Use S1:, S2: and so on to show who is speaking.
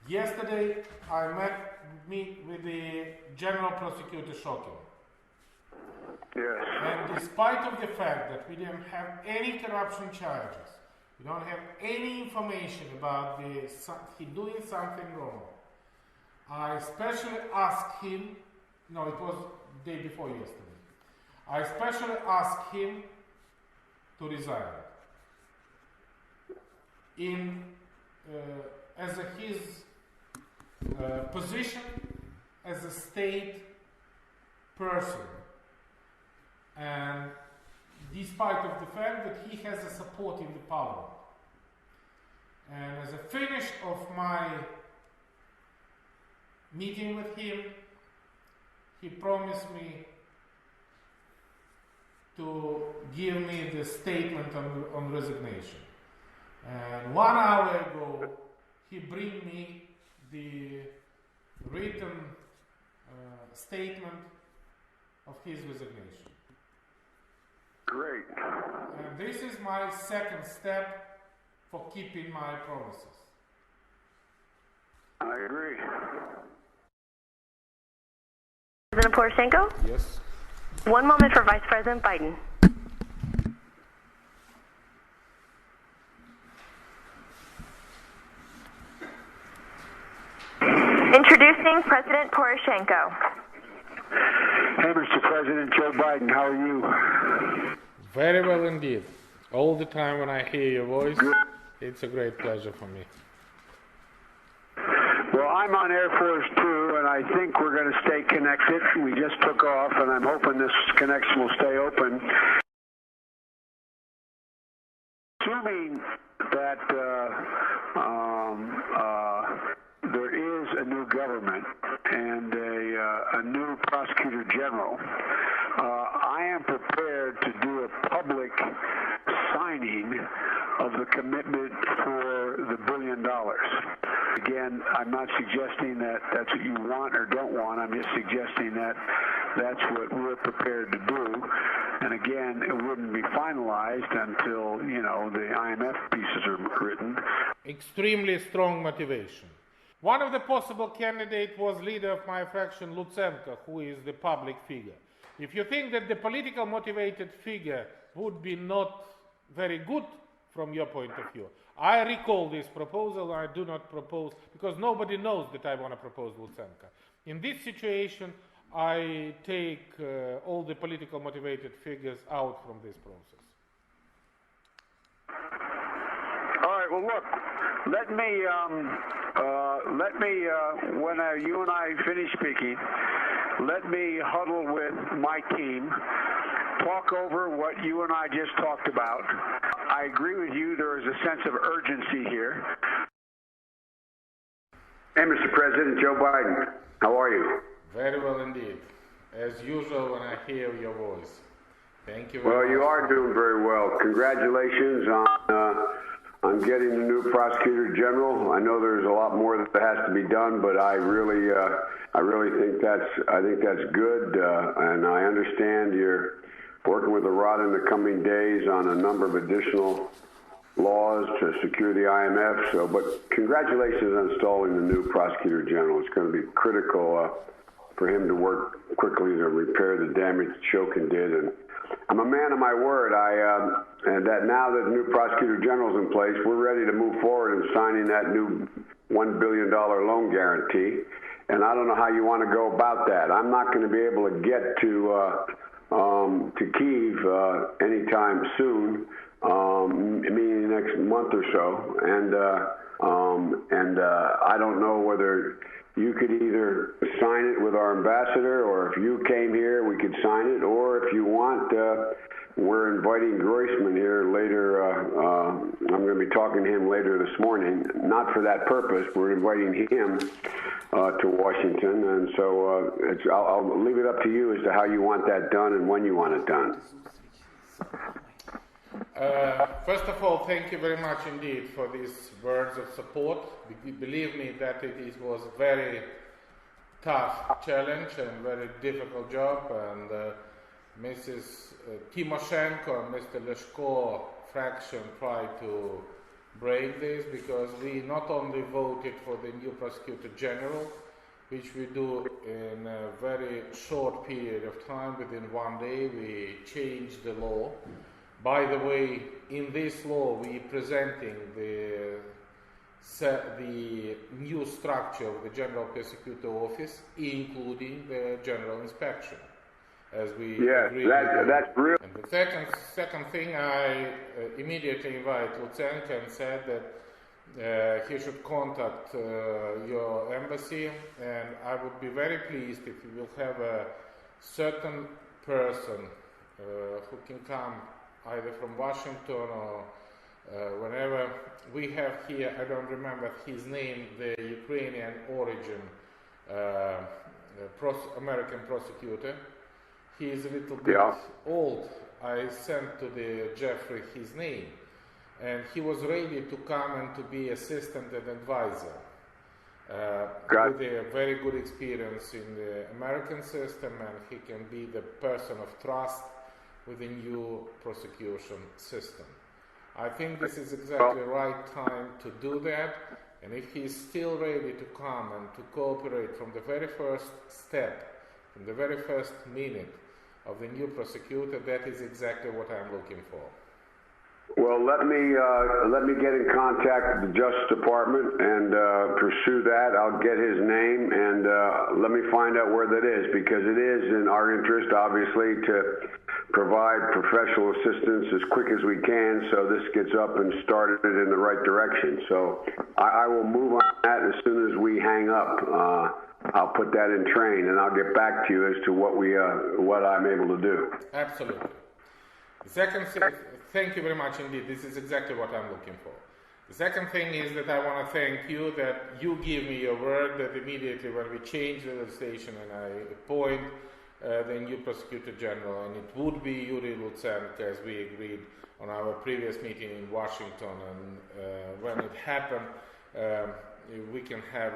S1: Yesterday, I met with the General Prosecutor Shokin.
S2: Yes.
S1: And despite of the fact that we didn't have any corruption charges, we don't have any information about he doing something wrong, I especially asked him, no, it was the day before yesterday, I especially asked him to resign in his position as a state person, and despite of the fact that he has a support in the parliament. And as a finish of my meeting with him, he promised me to give me the statement on resignation. And 1 hour ago, he bring me the written statement of his resignation.
S2: Great.
S1: And this is my second step for keeping my promises.
S2: I agree.
S3: President Poroshenko?
S1: Yes.
S3: 1 moment for Vice President Biden. Introducing President Poroshenko.
S2: Hey, Mr. President Joe Biden, how are you?
S1: Very well indeed. All the time when I hear your voice,
S2: Good.
S1: it's a great pleasure for me.
S2: Well, I'm on Air Force 2, and I think we're going to stay connected. We just took off, and I'm hoping this connection will stay open. Assuming that there is a new government and a new prosecutor general, I am prepared to do a public signing of the commitment for the $1 billion. Again, I'm not suggesting that that's what you want or don't want. I'm just suggesting that that's what we're prepared to do. And again, it wouldn't be finalized until, the IMF pieces are written.
S1: Extremely strong motivation. One of the possible candidates was leader of my fraction, Lutsenko, who is the public figure. If you think that the political motivated figure would be not very good from your point of view, I recall this proposal. I do not propose, because nobody knows that I want to propose Lutsenko. In this situation, I take all the political motivated figures out from this process.
S2: All right, well, look, let me when you and I finish speaking, let me huddle with my team, talk over what you and I just talked about. I agree with you, there is a sense of urgency here. Hey, Mr. President, Joe Biden, how are you?
S1: Very well indeed. As usual when I hear your voice. Thank you very
S2: Well,
S1: much.
S2: you are doing very well. Congratulations on getting the new prosecutor general. I know there's a lot more that has to be done, but I really think that's good, and I understand you're working with the rod in the coming days on a number of additional laws to secure the IMF. But congratulations on installing the new prosecutor general. It's going to be critical for him to work quickly to repair the damage Shokin did. And I'm a man of my word. And that now that the new prosecutor general is in place, we're ready to move forward in signing that new $1 billion loan guarantee. And I don't know how you want to go about that. I'm not going to be able to get to Kyiv anytime soon, meaning the next month or so. And I don't know whether you could either sign it with our ambassador, or if you came here, we could sign it, or if you want, we're inviting Groisman here later. I'm going to be talking to him later this morning, not for that purpose. We're inviting him to Washington, and so I'll leave it up to you as to how you want that done and when you want it done.
S1: First of all, thank you very much indeed for these words of support. Believe me that it was a very tough challenge and very difficult job, and Mrs. Timoshenko and Mr. Leshko fraction tried to break this, because we not only voted for the new Prosecutor General, which we do in a very short period of time, within 1 day we changed the law. By the way, in this law we presenting the new structure of the General Prosecutor Office, including the General Inspection, as we agreed.
S2: That's real.
S1: And the second thing, I immediately invite Lutsenko and said that he should contact your embassy, and I would be very pleased if you will have a certain person who can come either from Washington or whenever. We have here, I don't remember his name, the Ukrainian origin American prosecutor. He is a little bit old. I sent to the Jeffrey his name, and he was ready to come and to be assistant and advisor. With a very good experience in the American system, and he can be the person of trust with the new prosecution system. I think this is exactly the right time to do that, and if he is still ready to come and to cooperate from the very first step, from the very first minute of the new prosecutor, that is exactly what I'm looking for.
S2: Well, let me get in contact with the Justice Department and pursue that. I'll get his name and let me find out where that is, because it is in our interest, obviously, to provide professional assistance as quick as we can so this gets up and started in the right direction. So I will move on that as soon as we hang up. I'll put that in train, and I'll get back to you as to what I'm able to do.
S1: Absolutely. The second thing, thank you very much indeed. This is exactly what I'm looking for. The second thing is that I want to thank you that you give me your word that immediately when we change the legislation and I appoint the new Prosecutor General, and it would be Yuri Lutsenko, as we agreed on our previous meeting in Washington, and when it happened, we can have